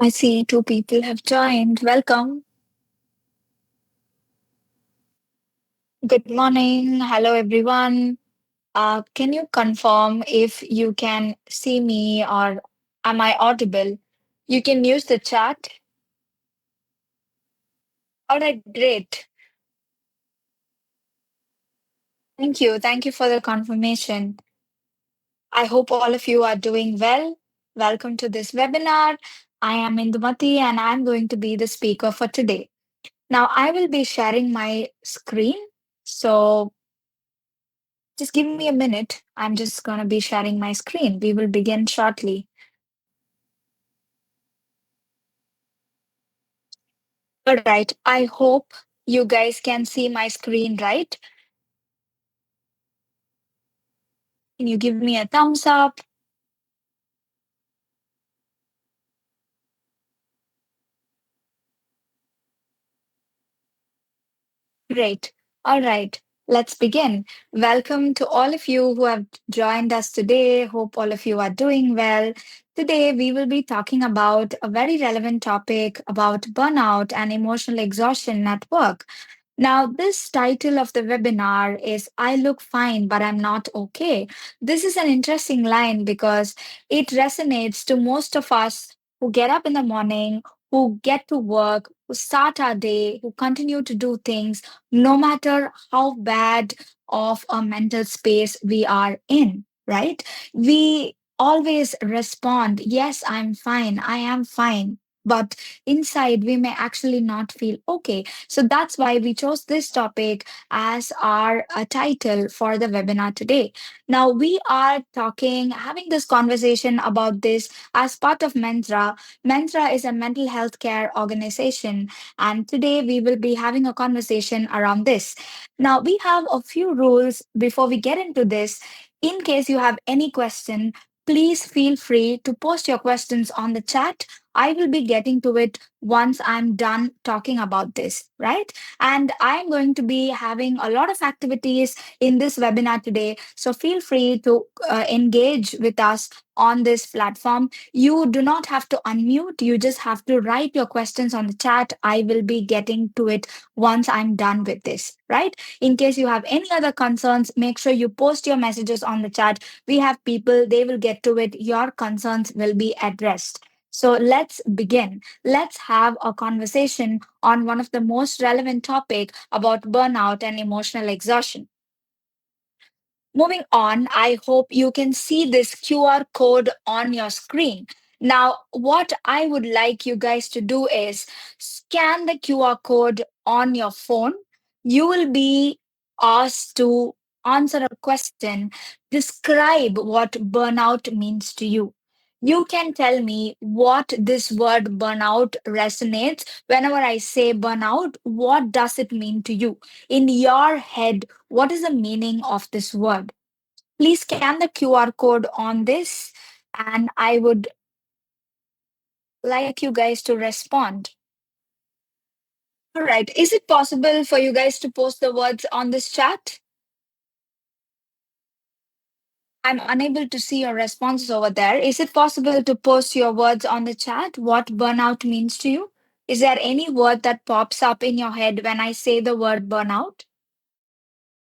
I see two people have joined. Welcome. Good morning. Hello, everyone. Can you confirm if you can see me or am I audible? You can use the chat. All right, great. Thank you. Thank you for the confirmation. I hope all of you are doing well. Welcome to this webinar. I am Indhumathi and I'm going to be the speaker for today. Now, I will be sharing my screen. So just give me a minute. I'm just going to be sharing my screen. We will begin shortly. All right. I hope you guys can see my screen, right? Can you give me a thumbs up? Great. All right. Let's begin. Welcome to all of you who have joined us today. Hope all of you are doing well. Today, we will be talking about a very relevant topic about burnout and emotional exhaustion at work. Now, this title of the webinar is I Look Fine, but I'm Not Okay. This is an interesting line because it resonates to most of us who get up in the morning, who get to work, who start our day, who continue to do things, no matter how bad of a mental space we are in, right? We always respond, yes, I'm fine, I am fine. But inside, we may actually not feel okay. So that's why we chose this topic as our title for the webinar today. Now, we are having this conversation about this as part of Mentra. Mentra is a mental health care organization, and today we will be having a conversation around this. Now, we have a few rules before we get into this. In case you have any question, please feel free to post your questions on the chat. I will be getting to it once I'm done talking about this, right? And I'm going to be having a lot of activities in this webinar today. So feel free to engage with us on this platform. You do not have to unmute, you just have to write your questions on the chat. I will be getting to it once I'm done with this, right? In case you have any other concerns, make sure you post your messages on the chat. We have people, they will get to it. Your concerns will be addressed. So let's begin. Let's have a conversation on one of the most relevant topic about burnout and emotional exhaustion. Moving on, I hope you can see this QR code on your screen. Now, what I would like you guys to do is scan the QR code on your phone. You will be asked to answer a question. Describe what burnout means to you. You can tell me what this word burnout resonates. Whenever I say burnout, what does it mean to you? In your head, what is the meaning of this word? Please scan the QR code on this, and I would like you guys to respond. All right. Is it possible for you guys to post the words on this chat? I'm unable to see your responses over there. Is it possible to post your words on the chat? What burnout means to you? Is there any word that pops up in your head when I say the word burnout?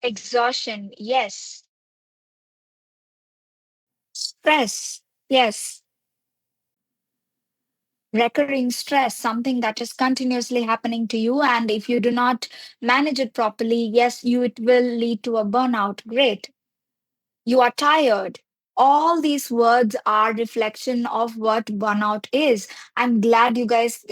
Exhaustion. Yes. Stress. Yes. Recurring stress, something that is continuously happening to you. And if you do not manage it properly, yes, it will lead to a burnout. Great. You are tired. All these words are reflection of what burnout is. I'm glad you guys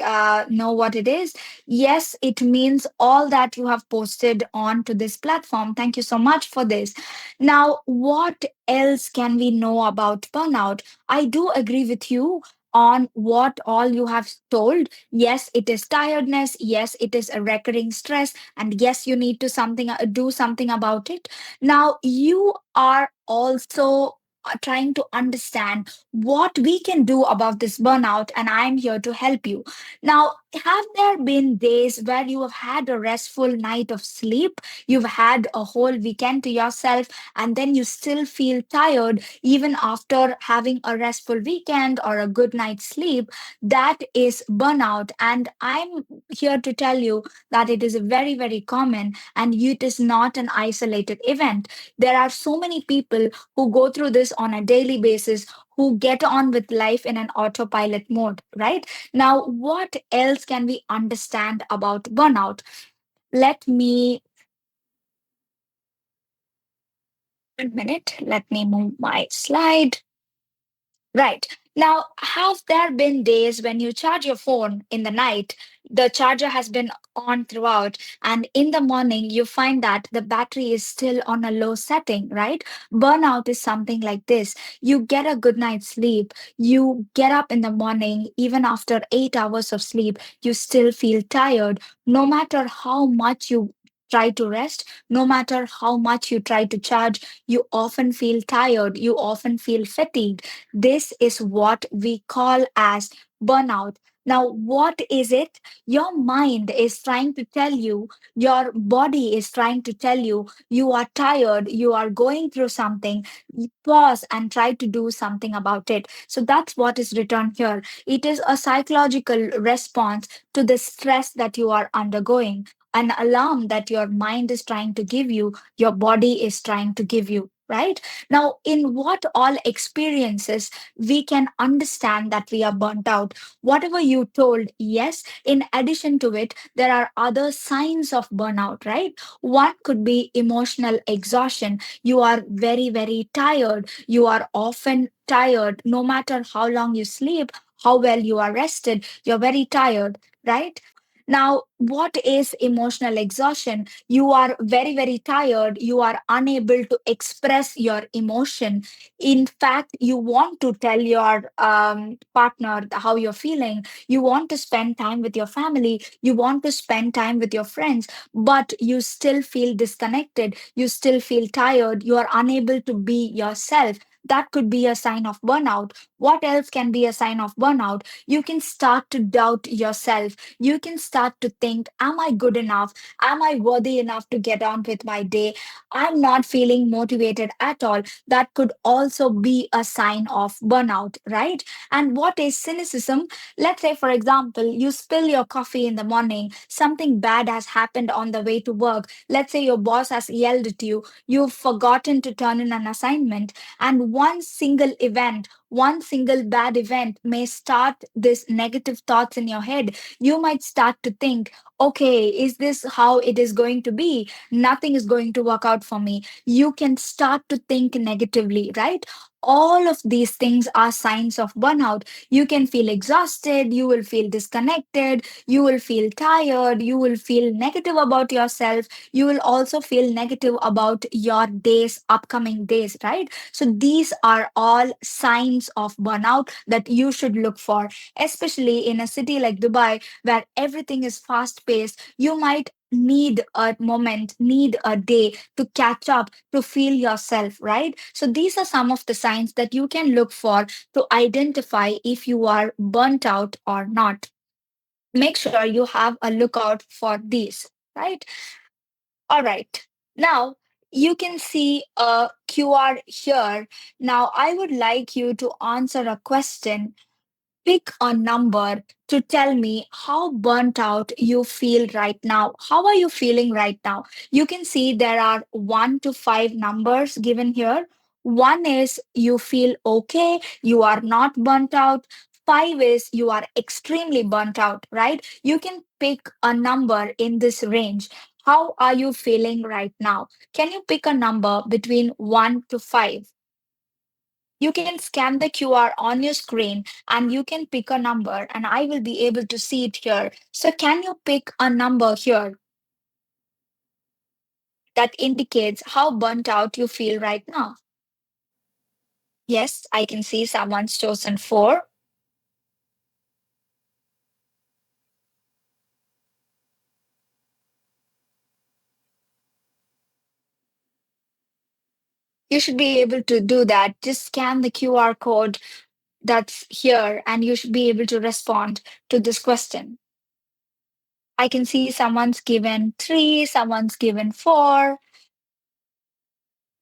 know what it is. Yes, it means all that you have posted onto this platform. Thank you so much for this. Now, what else can we know about burnout? I do agree with you on what all you have told. Yes, it is tiredness. Yes, it is a recurring stress, and yes, you need to something do something about it. Now, you are also trying to understand what we can do about this burnout, and I'm here to help you. Now, Have there been days where you have had a restful night of sleep? You've had a whole weekend to yourself, and then you still feel tired even after having a restful weekend or a good night's sleep? That is burnout. And I'm here to tell you that it is very, very common, and it is not an isolated event. There are so many people who go through this on a daily basis, who get on with life in an autopilot mode, right? Now, what else can we understand about burnout? Let me, a minute, let me move my slide. Right. Now, have there been days when you charge your phone in the night, the charger has been on throughout, and in the morning you find that the battery is still on a low setting, right? Burnout is something like this. You get a good night's sleep, you get up in the morning, even after 8 hours of sleep, you still feel tired. No matter how much you try to rest, no matter how much you try to charge, you often feel tired, you often feel fatigued. This is what we call as burnout. Now, what is it? Your mind is trying to tell you, your body is trying to tell you, you are tired, you are going through something. Pause and try to do something about it. So that's what is written here. It is a psychological response to the stress that you are undergoing, an alarm that your mind is trying to give you, your body is trying to give you, right? Now, in what all experiences we can understand that we are burnt out? Whatever you told, yes, in addition to it, there are other signs of burnout, right? One could be emotional exhaustion. You are very, very tired. You are often tired, no matter how long you sleep, how well you are rested, you're very tired, right? Now, what is emotional exhaustion? You are very, very tired. You are unable to express your emotion. In fact, you want to tell your partner how you're feeling. You want to spend time with your family. You want to spend time with your friends, but you still feel disconnected. You still feel tired. You are unable to be yourself. That could be a sign of burnout. What else can be a sign of burnout? You can start to doubt yourself. You can start to think, am I good enough? Am I worthy enough to get on with my day? I'm not feeling motivated at all. That could also be a sign of burnout, right? And what is cynicism? Let's say, for example, you spill your coffee in the morning, something bad has happened on the way to work. Let's say your boss has yelled at you, you've forgotten to turn in an assignment, and one single event, one single bad event may start this negative thoughts in your head. You might start to think, okay, is this how it is going to be? Nothing is going to work out for me. You can start to think negatively, right? All of these things are signs of burnout. You can feel exhausted, you will feel disconnected, you will feel tired, you will feel negative about yourself, you will also feel negative about your days, upcoming days, right? So these are all signs of burnout that you should look for, especially in a city like Dubai where everything is fast paced. You might need a moment, need a day to catch up, to feel yourself, right? So these are some of the signs that you can look for to identify if you are burnt out or not. Make sure you have a lookout for these, right? All right. Now, you can see a QR here. Now, I would like you to answer a question. Pick a number to tell me how burnt out you feel right now. How are you feeling right now? You can see there are 1 to 5 numbers given here. One is you feel okay, you are not burnt out. Five is you are extremely burnt out, right? You can pick a number in this range. How are you feeling right now? Can you pick a number between 1 to 5? You can scan the QR on your screen and you can pick a number, and I will be able to see it here. So, can you pick a number here that indicates how burnt out you feel right now? Yes, I can see someone's chosen 4. You should be able to do that. Just scan the QR code that's here and you should be able to respond to this question. I can see someone's given 3, someone's given 4.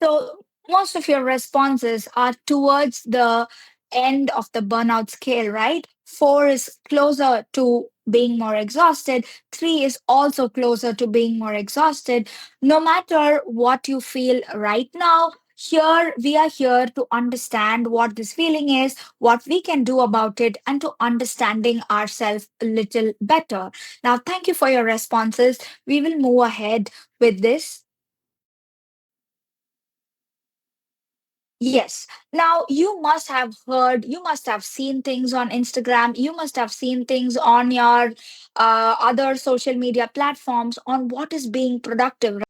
So most of your responses are towards the end of the burnout scale, right? 4 is closer to being more exhausted. 3 is also closer to being more exhausted. No matter what you feel right now, here we are here to understand what this feeling is, what we can do about it, and to understanding ourselves a little better. Now, thank you for your responses. We will move ahead with this. Yes. Now, you must have heard, you must have seen things on Instagram, you must have seen things on your other social media platforms on what is being productive.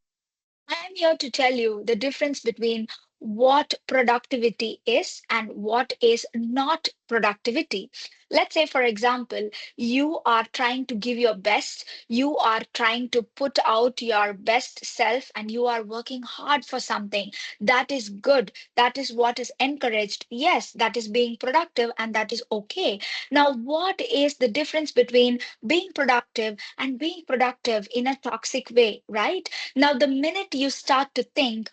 I am here to tell you the difference between what productivity is and what is not productivity. Let's say, for example, you are trying to give your best, you are trying to put out your best self, and you are working hard for something. That is good. That is what is encouraged. Yes, that is being productive, and that is okay. Now, what is the difference between being productive and being productive in a toxic way, right? Now, the minute you start to think,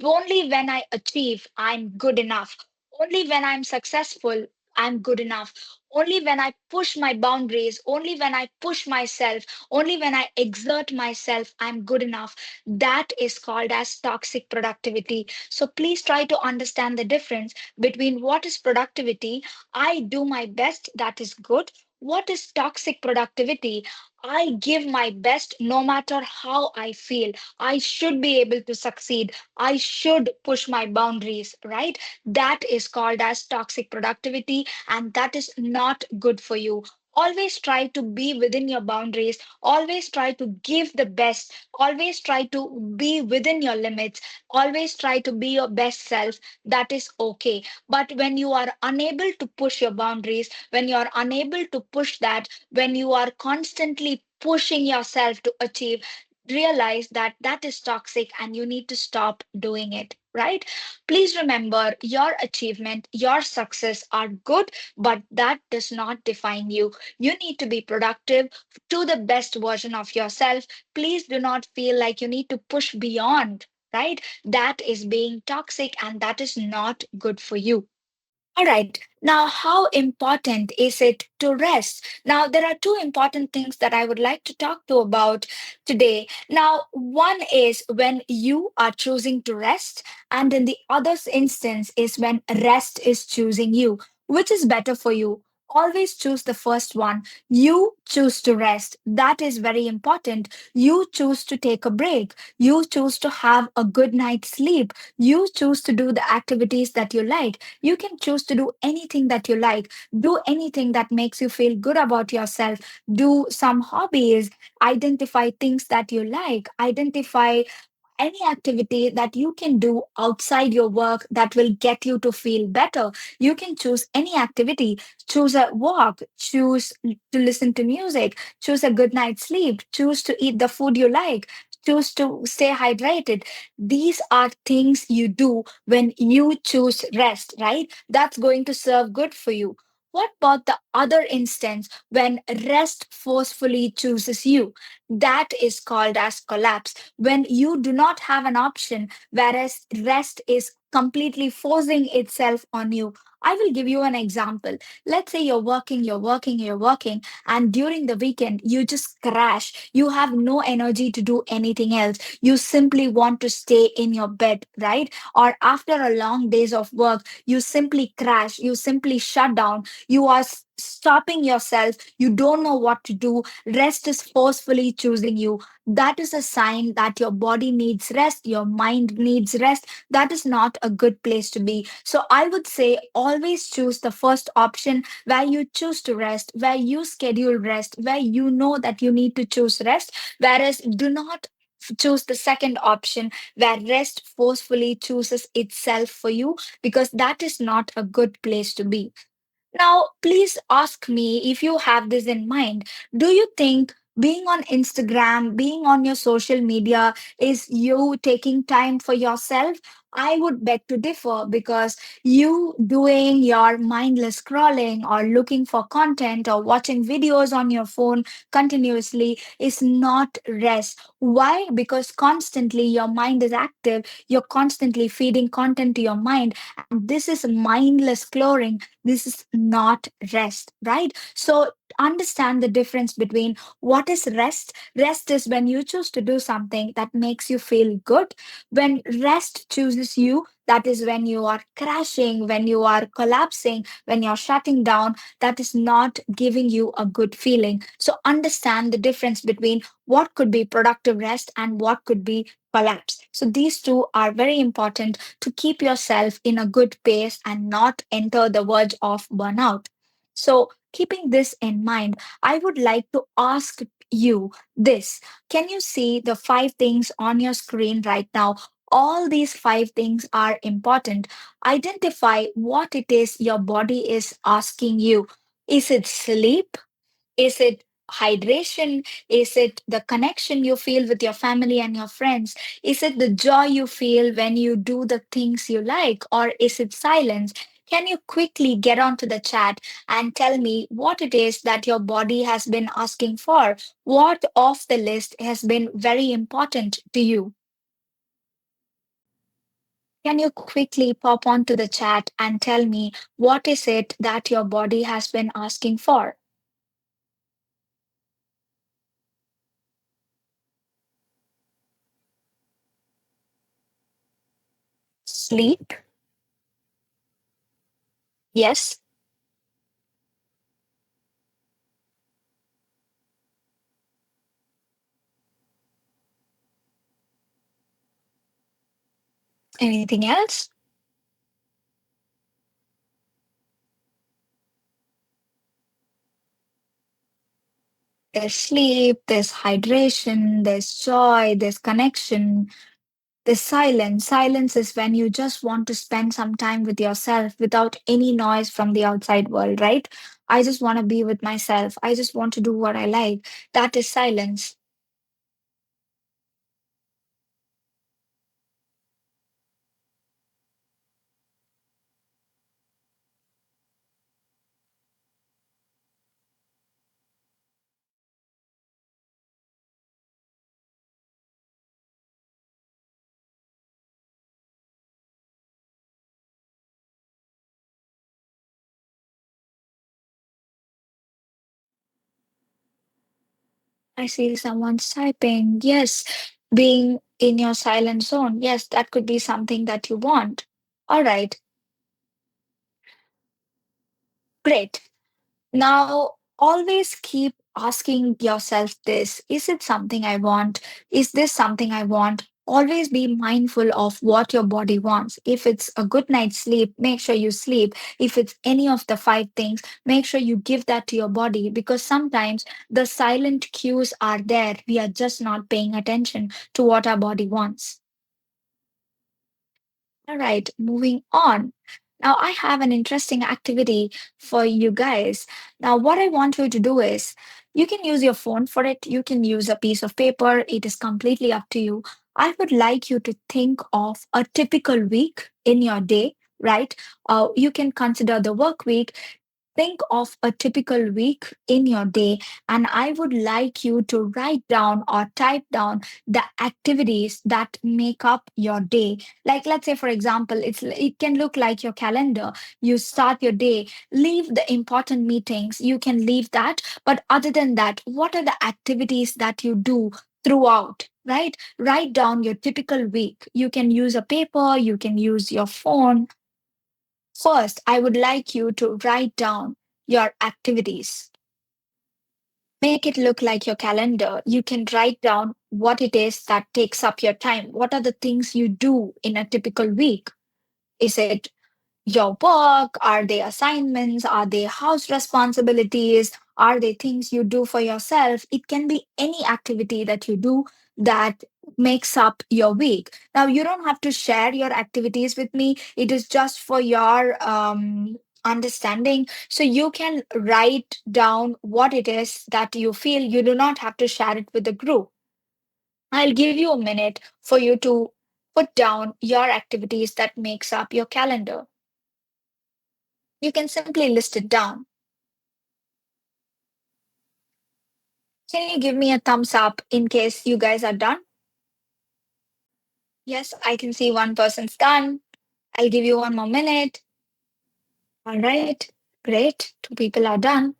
only when I achieve, I'm good enough. Only when I'm successful, I'm good enough. Only when I push my boundaries, only when I push myself, only when I exert myself, I'm good enough. That is called as toxic productivity. So please try to understand the difference between what is productivity. I do my best, that is good. What is toxic productivity? I give my best no matter how I feel. I should be able to succeed. I should push my boundaries, right? That is called as toxic productivity, and that is not good for you. Always try to be within your boundaries. Always try to give the best. Always try to be within your limits. Always try to be your best self. That is okay. But when you are unable to push your boundaries, when you are unable to push that, when you are constantly pushing yourself to achieve, realize that that is toxic and you need to stop doing it, right? Please remember your achievement, your success are good, but that does not define you. You need to be productive to the best version of yourself. Please do not feel like you need to push beyond, right? That is being toxic and that is not good for you. All right. Now, how important is it to rest? Now, there are two important things that I would like to talk to about today. Now, one is when you are choosing to rest, and in the other instance is when rest is choosing you. Which is better for you? Always choose the first one. You choose to rest. That is very important. You choose to take a break. You choose to have a good night's sleep. You choose to do the activities that you like. You can choose to do anything that you like. Do anything that makes you feel good about yourself. Do some hobbies. Identify things that you like. Identify any activity that you can do outside your work that will get you to feel better. You can choose any activity, choose a walk, choose to listen to music, choose a good night's sleep, choose to eat the food you like, choose to stay hydrated. These are things you do when you choose rest, right? That's going to serve good for you. What about the other instance when rest forcefully chooses you? That is called as collapse when you do not have an option, whereas rest is completely forcing itself on you. I will give you an example. Let's say you're working, and during the weekend, you just crash. You have no energy to do anything else. You simply want to stay in your bed, right? Or after a long days of work, you simply crash. You simply shut down. You are stopping yourself. You don't know what to do. Rest is forcefully choosing you. That is a sign that your body needs rest, your mind needs rest. That is not a good place to be. So I would say always choose the first option where you choose to rest, where you schedule rest, where you know that you need to choose rest, whereas do not choose the second option where rest forcefully chooses itself for you, because that is not a good place to be. Now, please ask me if you have this in mind. Do you think Being on Instagram, being on your social media, is you taking time for yourself? I would beg to differ, because you doing your mindless scrolling or looking for content or watching videos on your phone continuously is not rest. Why? Because constantly your mind is active, you're constantly feeding content to your mind, and this is mindless scrolling. This is not rest, right? So understand the difference between what is rest. Rest is when you choose to do something that makes you feel good. When rest chooses you, that is when you are crashing, when you are collapsing, when you're shutting down. That is not giving you a good feeling. So understand the difference between what could be productive rest and what could be collapse. So these two are very important to keep yourself in a good pace and not enter the verge of burnout. So keeping this in mind, I would like to ask you this. Can you see the five things on your screen right now? All these five things are important. Identify what it is your body is asking you. Is it sleep? Is it hydration? Is it the connection you feel with your family and your friends? Is it the joy you feel when you do the things you like? Or is it silence? Can you quickly get onto the chat and tell me what it is that your body has been asking for? What of the list has been very important to you? Can you quickly pop onto the chat and tell me what is it that your body has been asking for? Sleep? Yes. Anything else? There's sleep, there's hydration, there's joy, there's connection, there's silence. Silence is when you just want to spend some time with yourself without any noise from the outside world, right? I just want to be with myself. I just want to do what I like. That is silence. I see someone's typing. Yes, being in your silent zone. Yes, that could be something that you want. All right, great. Now, always keep asking yourself this: is it something I want? Is this something I want? Always be mindful of what your body wants. If it's a good night's sleep, make sure you sleep. If it's any of the five things, make sure you give that to your body, because sometimes the silent cues are there. We are just not paying attention to what our body wants. All right, moving on. Now, I have an interesting activity for you guys. Now, what I want you to do is you can use your phone for it, you can use a piece of paper. It is completely up to you. I would like you to think of a typical week in your day, right? You can consider the work week. Think of a typical week in your day, and I would like you to write down or type down the activities that make up your day. Like, let's say, for example, it can look like your calendar. You start your day, leave the important meetings, you can leave that. But other than that, what are the activities that you do throughout? Right? Write down your typical week. You can use a paper, you can use your phone. First, I would like you to write down your activities. Make it look like your calendar. You can write down what it is that takes up your time. What are the things you do in a typical week? Is it your work? Are they assignments? Are they house responsibilities? Are they things you do for yourself? It can be any activity that you do that makes up your week. Now, you don't have to share your activities with me. It is just for your Understanding. So you can write down what it is that you feel. You do not have to share it with the group. I'll give you a minute for you to put down your activities that makes up your calendar. You can simply list it down. Can you give me a thumbs up in case you guys are done? Yes, I can see one person's done. I'll give you one more minute. All right, great. Two people are done.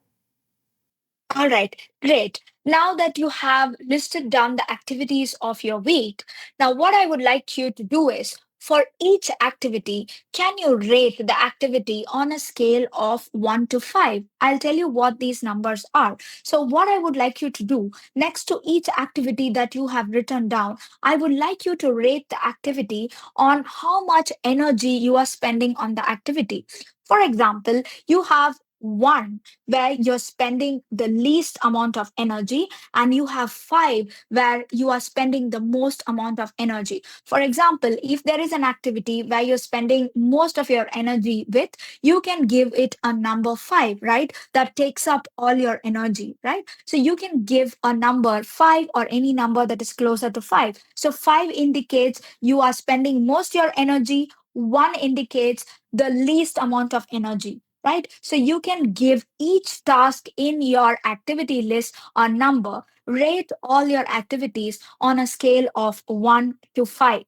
All right, great. Now that you have listed down the activities of your week, now what I would like you to do is for each activity, can you rate the activity on a scale of 1 to 5? I'll tell you what these numbers are. So, what I would like you to do next to each activity that you have written down, I would like you to rate the activity on how much energy you are spending on the activity. For example, you have one where you're spending the least amount of energy, and you have five where you are spending the most amount of energy. For example, if there is an activity where you're spending most of your energy with, you can give it a number five, right? That takes up all your energy, right? So you can give a number five or any number that is closer to five. So five indicates you are spending most your energy, one indicates the least amount of energy, right? So you can give each task in your activity list a number. Rate all your activities on a scale of 1 to 5.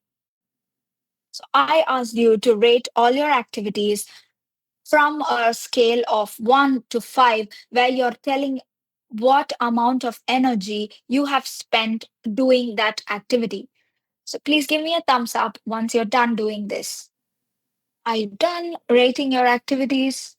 So I asked you to rate all your activities from a scale of 1 to 5, where you're telling what amount of energy you have spent doing that activity. So please give me a thumbs up once you're done doing this. Are you done rating your activities?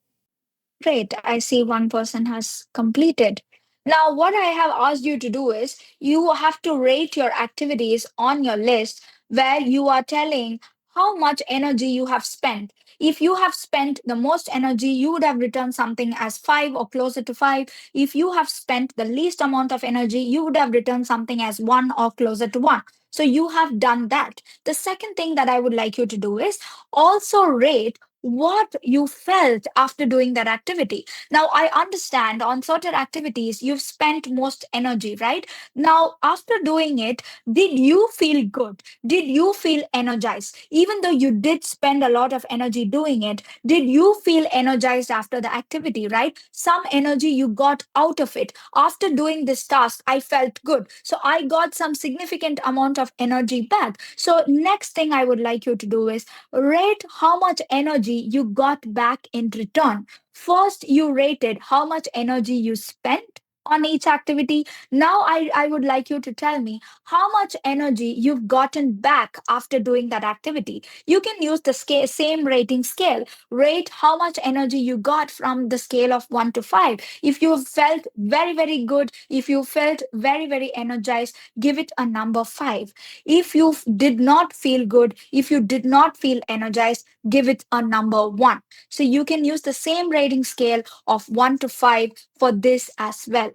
Great. I see one person has completed. Now, what I have asked you to do is you have to rate your activities on your list where you are telling how much energy you have spent. If you have spent the most energy, you would have written something as five or closer to five. If you have spent the least amount of energy, you would have written something as one or closer to one. So you have done that. The second thing that I would like you to do is also rate what you felt after doing that activity. Now, I understand on certain activities you've spent most energy, right? Now, after doing it, did you feel good? Did you feel energized? Even though you did spend a lot of energy doing it, did you feel energized after the activity, right? Some energy you got out of it. After doing this task, I felt good. So I got some significant amount of energy back. So, next thing I would like you to do is rate how much energy you got back in return. First, you rated how much energy you spent on each activity. Now, I would like you to tell me how much energy you've gotten back after doing that activity. You can use the same rating scale. Rate how much energy you got from the scale of 1 to 5. If you felt very, very good, if you felt very, very energized, give it a number 5. If you did not feel good, if you did not feel energized, give it a number 1. So you can use the same rating scale of 1 to 5 for this as well.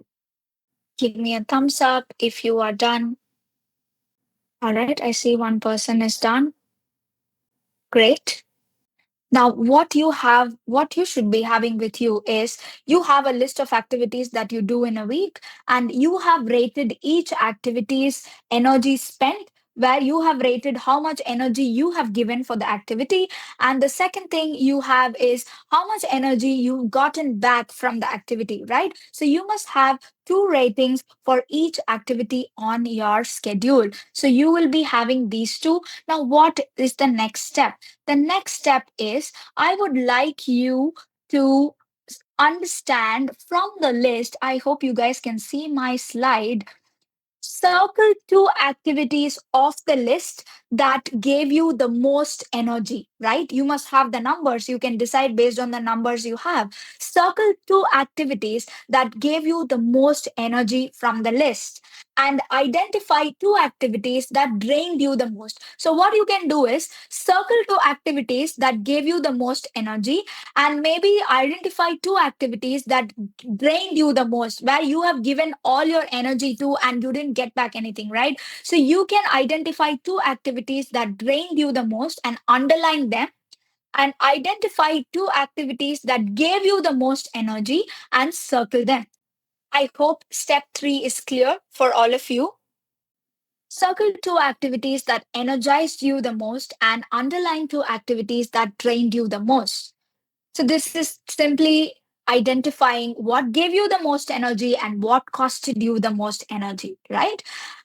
Give me a thumbs up if you are done. All right, I see one person is done. Great. Now, what you should be having with you is you have a list of activities that you do in a week, and you have rated each activity's energy spent, where you have rated how much energy you have given for the activity. And the second thing you have is how much energy you've gotten back from the activity, right? So you must have two ratings for each activity on your schedule. So you will be having these two. Now, what is the next step? The next step is I would like you to understand from the list. I hope you guys can see my slide. Circle two activities off the list that gave you the most energy, right? You must have the numbers. You can decide based on the numbers you have. Circle two activities that gave you the most energy from the list, and identify two activities that drained you the most. So, what you can do is circle two activities that gave you the most energy, and maybe identify two activities that drained you the most, where you have given all your energy to and you didn't get back anything, right? So you can identify two activities that drained you the most and underline them, and identify two activities that gave you the most energy and circle them. I hope step 3 is clear for all of you. Circle two activities that energized you the most and underline two activities that drained you the most. So this is simply identifying what gave you the most energy and what costed you the most energy, right?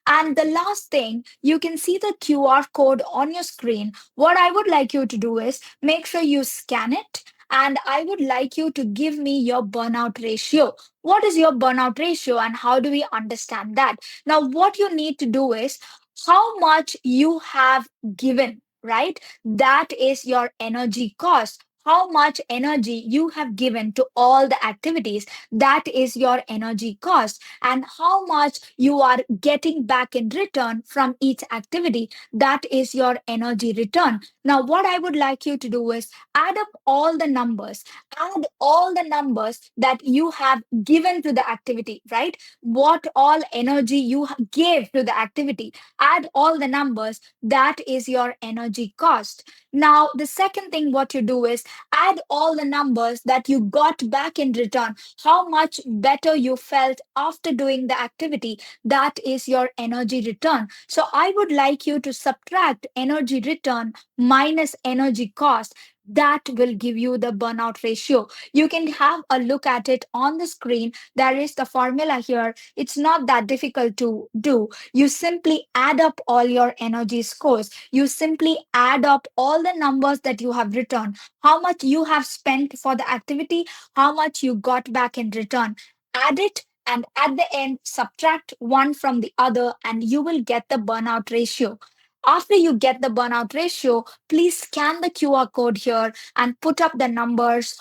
And the last thing, you can see the QR code on your screen. What I would like you to do is make sure you scan it. And I would like you to give me your burnout ratio. What is your burnout ratio and how do we understand that? Now, what you need to do is how much you have given, right? That is your energy cost. How much energy you have given to all the activities, that is your energy cost. And how much you are getting back in return from each activity, that is your energy return. Now what I would like you to do is add up all the numbers, add all the numbers that you have given to the activity, right? What all energy you gave to the activity, add all the numbers, that is your energy cost. Now the second thing what you do is add all the numbers that you got back in return, how much better you felt after doing the activity. That is your energy return. So I would like you to subtract energy return minus energy cost. That will give you the burnout ratio. You can have a look at it on the screen. There is the formula here. It's not that difficult to do. You simply add up all your energy scores. You simply add up all the numbers that you have written, how much you have spent for the activity, how much you got back in return. Add it and at the end, subtract one from the other, and you will get the burnout ratio. After you get the burnout ratio, please scan the QR code here and put up the numbers.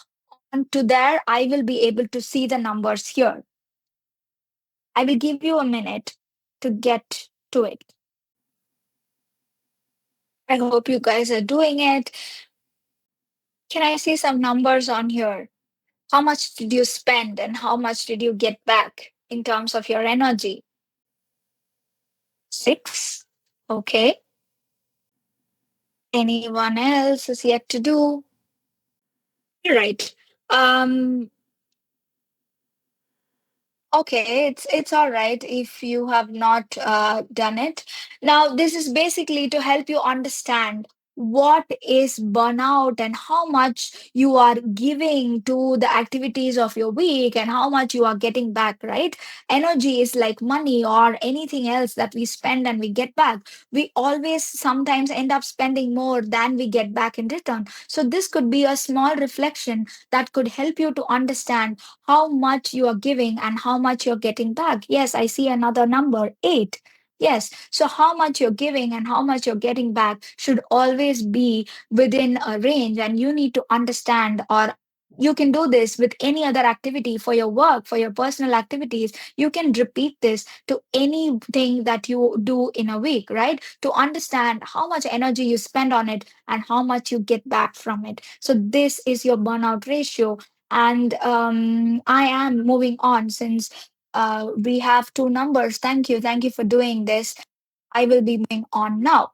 And to there, I will be able to see the numbers here. I will give you a minute to get to it. I hope you guys are doing it. Can I see some numbers on here? How much did you spend and how much did you get back in terms of your energy? 6. Okay. Anyone else is yet to do? All right. Um, Okay, it's all right if you have not done it. Now, this is basically to help you understand what is burnout and how much you are giving to the activities of your week and how much you are getting back, right? Energy is like money or anything else that we spend and we get back. We always sometimes end up spending more than we get back in return. So this could be a small reflection that could help you to understand how much you are giving and how much you're getting back. Yes, I see another number, 8. Yes, so how much you're giving and how much you're getting back should always be within a range, and you need to understand, or you can do this with any other activity for your work, for your personal activities. You can repeat this to anything that you do in a week, right? To understand how much energy you spend on it and how much you get back from it. So, this is your burnout ratio. And I am moving on since we have two numbers. Thank you. Thank you for doing this. I will be moving on now.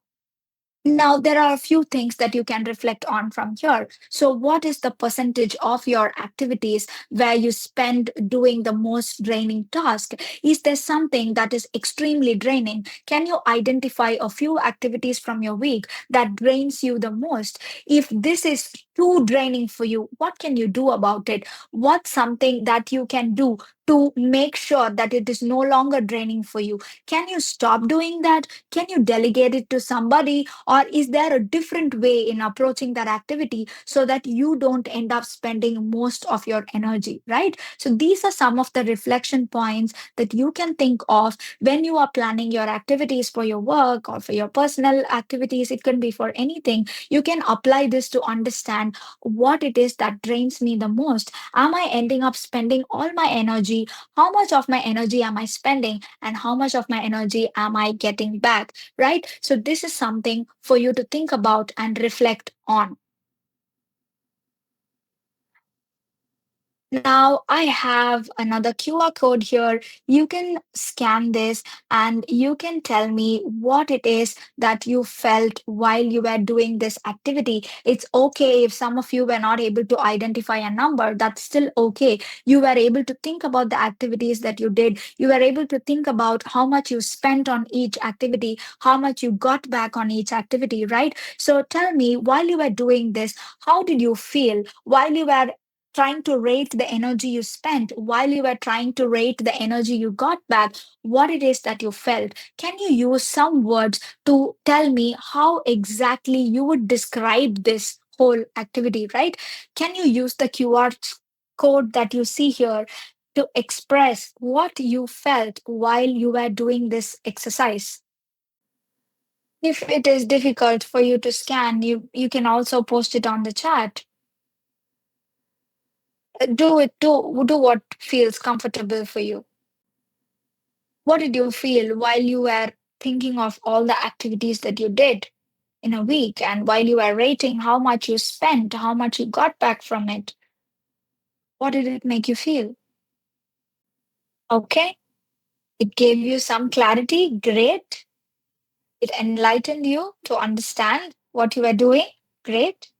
Now, there are a few things that you can reflect on from here. So, what is the percentage of your activities where you spend doing the most draining task? Is there something that is extremely draining? Can you identify a few activities from your week that drains you the most? If this is too draining for you, what can you do about it? What's something that you can do to make sure that it is no longer draining for you? Can you stop doing that? Can you delegate it to somebody? Or is there a different way in approaching that activity so that you don't end up spending most of your energy, right? So these are some of the reflection points that you can think of when you are planning your activities for your work or for your personal activities. It can be for anything. You can apply this to understand what it is that drains me the most. Am I ending up spending all my energy? How much of my energy am I spending? And how much of my energy am I getting back? Right? So, this is something for you to think about and reflect on. Now I have another QR code here. You can scan this and you can tell me what it is that you felt while you were doing this activity. It's okay if some of you were not able to identify a number, that's still okay. You were able to think about the activities that you did. You were able to think about how much you spent on each activity, how much you got back on each activity, right? So tell me, while you were doing this, how did you feel while you were trying to rate the energy you spent, while you were trying to rate the energy you got back, what it is that you felt? Can you use some words to tell me how exactly you would describe this whole activity, right? Can you use the QR code that you see here to express what you felt while you were doing this exercise? If it is difficult for you to scan, you can also post it on the chat. Do what feels comfortable for you. What did you feel while you were thinking of all the activities that you did in a week, and while you were rating how much you spent, how much you got back from it? What did it make you feel? Okay, it gave you some clarity. Great. It enlightened you to understand what you were doing. Great.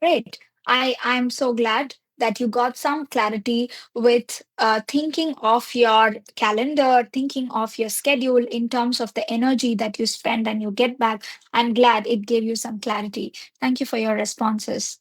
Great. I'm so glad that you got some clarity with thinking of your calendar, thinking of your schedule in terms of the energy that you spend and you get back. I'm glad it gave you some clarity. Thank you for your responses.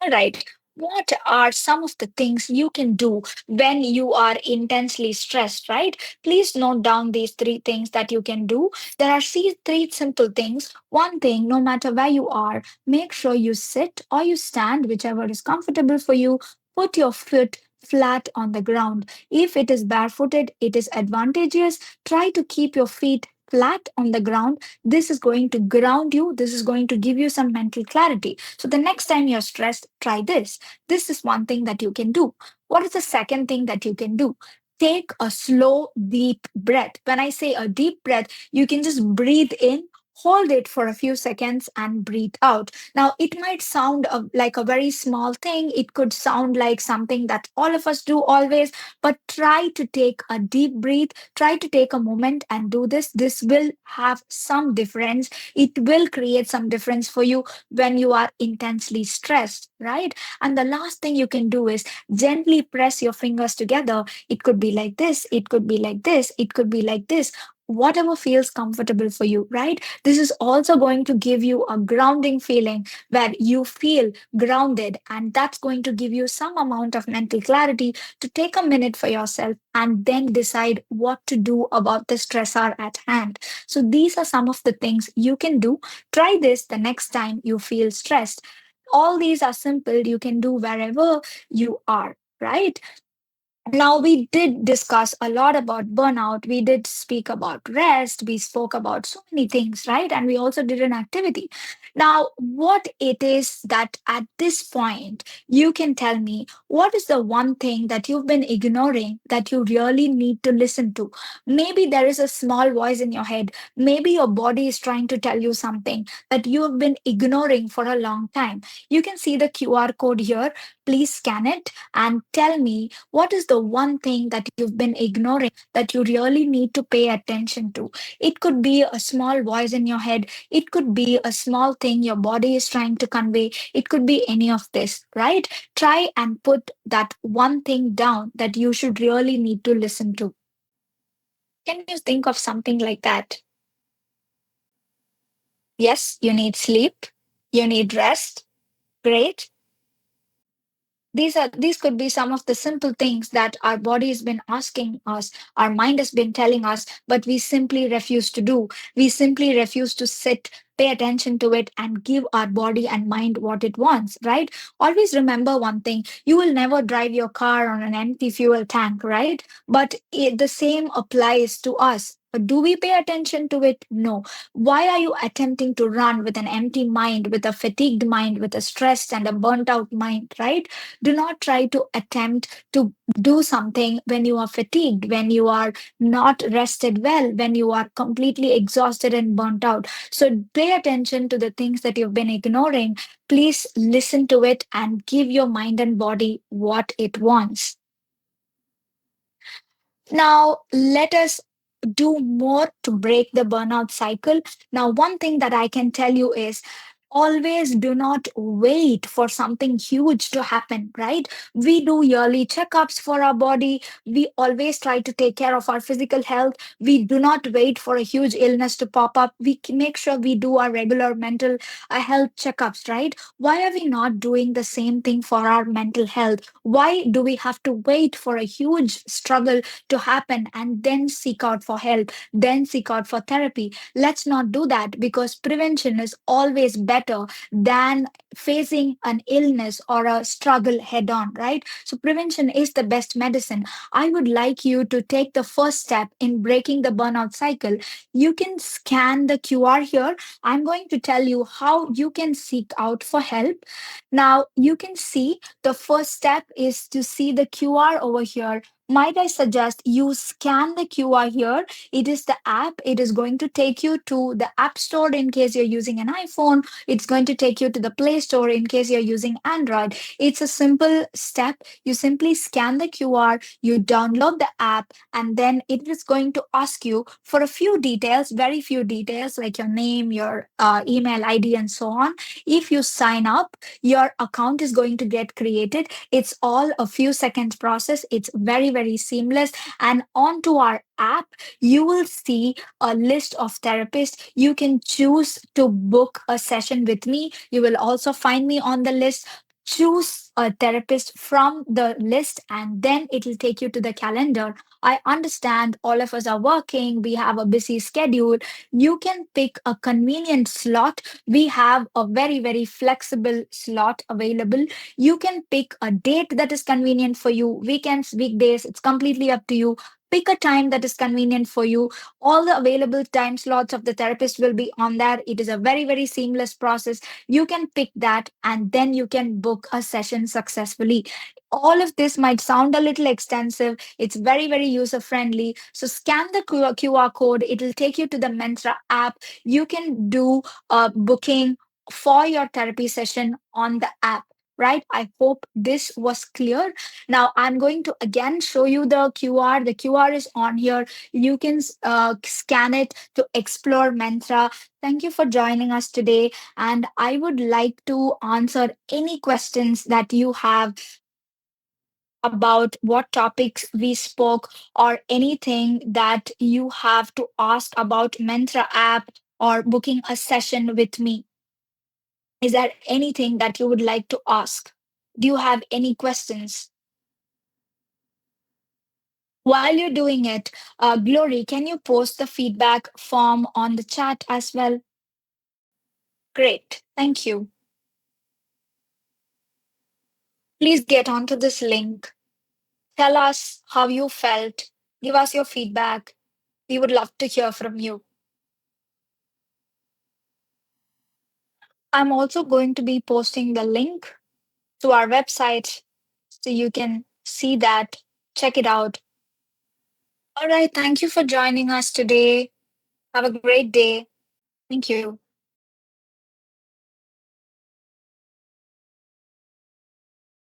All right. What are some of the things you can do when you are intensely stressed, right? Please note down these three things that you can do. There are three simple things. One thing, no matter where you are, make sure you sit or you stand, whichever is comfortable for you. Put your foot flat on the ground. If it is barefooted, it is advantageous. Try to keep your feet flat on the ground. This is going to ground you. This is going to give you some mental clarity. So the next time you're stressed, try this. This is one thing that you can do. What is the second thing that you can do? Take a slow, deep breath. When I say a deep breath, you can just breathe in, hold it for a few seconds, and breathe out. Now, it might sound like a very small thing. It could sound like something that all of us do always, but try to take a deep breath. Try to take a moment and do this. This will have some difference. It will create some difference for you when you are intensely stressed, right? And the last thing you can do is gently press your fingers together. It could be like this, it could be like this, it could be like this. Whatever feels comfortable for you, right? This is also going to give you a grounding feeling where you feel grounded, and that's going to give you some amount of mental clarity to take a minute for yourself and then decide what to do about the stressor at hand. So, these are some of the things you can do. Try this the next time you feel stressed. All these are simple, you can do wherever you are, right? Now, we did discuss a lot about burnout. We did speak about rest. We spoke about so many things, right? And we also did an activity. Now, what it is that at this point, you can tell me what is the one thing that you've been ignoring that you really need to listen to? Maybe there is a small voice in your head. Maybe your body is trying to tell you something that you have been ignoring for a long time. You can see the QR code here. Please scan it and tell me what is the one thing that you've been ignoring that you really need to pay attention to? It could be a small voice in your head. It could be a small thing your body is trying to convey. It could be any of this, right? Try and put that one thing down that you should really need to listen to. Can you think of something like that? Yes, you need sleep. You need rest. Great. These could be some of the simple things that our body has been asking us, our mind has been telling us, but we simply refuse to do. We simply refuse to sit, pay attention to it, and give our body and mind what it wants, right? Always remember one thing: you will never drive your car on an empty fuel tank, right? But the same applies to us. Do we pay attention to it? No. Why are you attempting to run with an empty mind, with a fatigued mind, with a stressed and a burnt out mind, right? Do not try to attempt to do something when you are fatigued, when you are not rested well, when you are completely exhausted and burnt out. So pay attention to the things that you've been ignoring. Please listen to it and give your mind and body what it wants. Now, let us do more to break the burnout cycle. Now, one thing that I can tell you is always do not wait for something huge to happen, right? We do yearly checkups for our body. We always try to take care of our physical health. We do not wait for a huge illness to pop up. Make sure we do our regular mental health checkups, right? Why are we not doing the same thing for our mental health? Why do we have to wait for a huge struggle to happen and then seek out for help, then seek out for therapy? Let's not do that, because prevention is always better than facing an illness or a struggle head on, right? So, prevention is the best medicine. I would like you to take the first step in breaking the burnout cycle. You can scan the QR here. I'm going to tell you how you can seek out for help. Now, you can see the first step is to see the QR over here. Might I suggest you scan the QR here? It is the app. It is going to take you to the App Store in case you're using an iPhone. It's going to take you to the Play Store in case you're using Android. It's a simple step. You simply scan the QR, you download the app, and then it is going to ask you for a few details, very few details, like your name, your email ID, and so on. If you sign up, your account is going to get created. It's all a few seconds process. It's very, very seamless. And onto our app, you will see a list of therapists. You can choose to book a session with me. You will also find me on the list. Choose a therapist from the list, and then it will take you to the calendar. I understand all of us are working, we have a busy schedule. You can pick a convenient slot. We have a very, very flexible slot available. You can pick a date that is convenient for you, weekends, weekdays, it's completely up to you. Pick a time that is convenient for you. All the available time slots of the therapist will be on there. It is a very, very seamless process. You can pick that and then you can book a session successfully. All of this might sound a little extensive. It's very, very user friendly. So scan the QR code. It will take you to the Mentra app. You can do a booking for your therapy session on the app, right? I hope this was clear. Now I'm going to again show you the QR. The QR is on here. You can scan it to explore Mentra. Thank you for joining us today. And I would like to answer any questions that you have about what topics we spoke, or anything that you have to ask about Mentra app or booking a session with me. Is there anything that you would like to ask? Do you have any questions? While you're doing it, Glory, can you post the feedback form on the chat as well? Great. Thank you. Please get onto this link. Tell us how you felt. Give us your feedback. We would love to hear from you. I'm also going to be posting the link to our website so you can see that. Check it out. All right. Thank you for joining us today. Have a great day. Thank you.